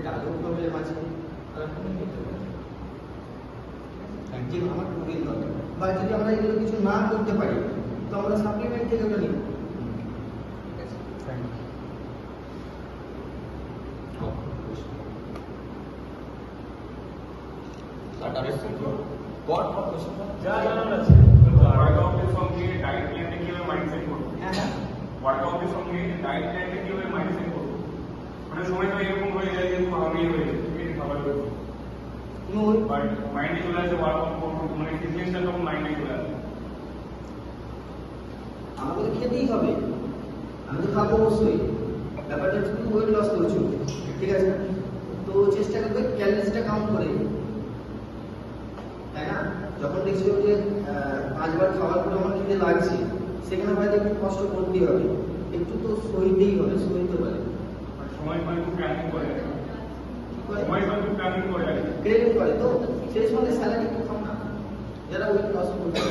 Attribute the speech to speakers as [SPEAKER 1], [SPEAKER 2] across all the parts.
[SPEAKER 1] টাকারও প্রবলেম আছে, তারা কোনো করতে পারে যে আমার প্রোটিন দরকার, বা যদি আমরা এগুলো কিছু না করতে পারি তো আমরা সাপ্লিমেন্ট থেকে ওটা নিব।
[SPEAKER 2] ওয়ার্কআউটের সঙ্গে ডায়েট প্ল্যানটা কিভাবে মাইন্ডসেট করবো, মানে সময় তো এরকম হয়ে যায় যে আমি হয়ে যায় খাবার করবো, বাট মাইন্ডে চলে আসে ওয়ার্কআউট করবো, মানে ফিটনেসটা তখন মাইন্ডে চলে আসে।
[SPEAKER 1] আমাকে তো খেতেই হবে, আমি তো খাবো অবশ্যই। ব্যাপারটা হচ্ছে তুমি ওয়েট লস করছো, ঠিক আছে, তো চেষ্টা করবে ক্যালোরিজটা কাউন্ট করে, তাই না? যখন দেখছো যে 5 বার খাবার পরে আমার খেতে লাগছে, সেখানে হয়তো একটু কষ্ট করতেই হবে, একটু তো সইতেই হবে, সইতে পারে।
[SPEAKER 2] সময় পাই খুব প্ল্যানিং করে, সময় পাই খুব প্ল্যানিং করে
[SPEAKER 1] ক্রেডিট করে, তো সেই সময় স্যালারি একটু কম না যারা ওয়েট লস করছে।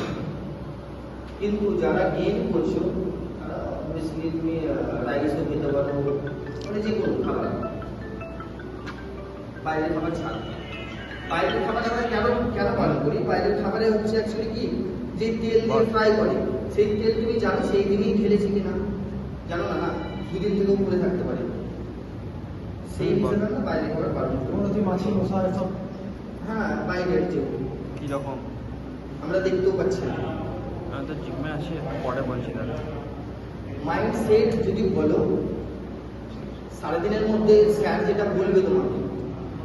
[SPEAKER 1] কিন্তু যারা গেইন করছো তারা অবভিয়াসলি তুমি রাইসও খেতে পারো, মানে যে কোনো খাবার, বাইরের খাবার ছাড়। বাইরের খাবার আমরা কেন পালন করি? বাইরের খাবারে হচ্ছে অ্যাকচুয়ালি কি, যে তেল দিয়ে ফ্রাই করে সেই তেল তুমি জানো সেই দিনই ঢেলেছি কিনা, জানো না, না দুদিন থেকেও পরে থাকতে পারে, সেই হিসেবে আমরা বাইরের খাবার পালন করি।
[SPEAKER 3] মাছি মশা সব
[SPEAKER 1] হ্যাঁ, বাইরের যে
[SPEAKER 3] কিরকম
[SPEAKER 1] আমরা দেখতেও পাচ্ছি না।
[SPEAKER 3] আমি তো জিমে আছি, পরে বলছি দাদা।
[SPEAKER 1] মাইন্ডসেট যদি বলো, সারাদিনের মধ্যে স্যার যেটা বলবে তোমাকে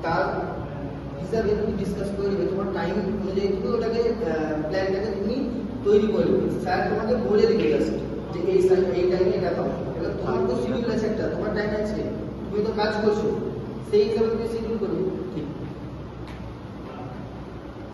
[SPEAKER 1] তার হিসাবে তুমি ডিসকাস করে নেবে, তোমার টাইম অনুযায়ী তুমি ওটাকে প্ল্যানটাকে তুমি তৈরি করে নেবে। স্যার তোমাকে বলে দেবে জাস্ট যে এই টাইমে এটা পাবো, এবার তোমার তো শিডিউল আছে, একটা তোমার টাইম আছে, তুমি তো কাজ করছো, সেই হিসাবে তুমি শিডিউল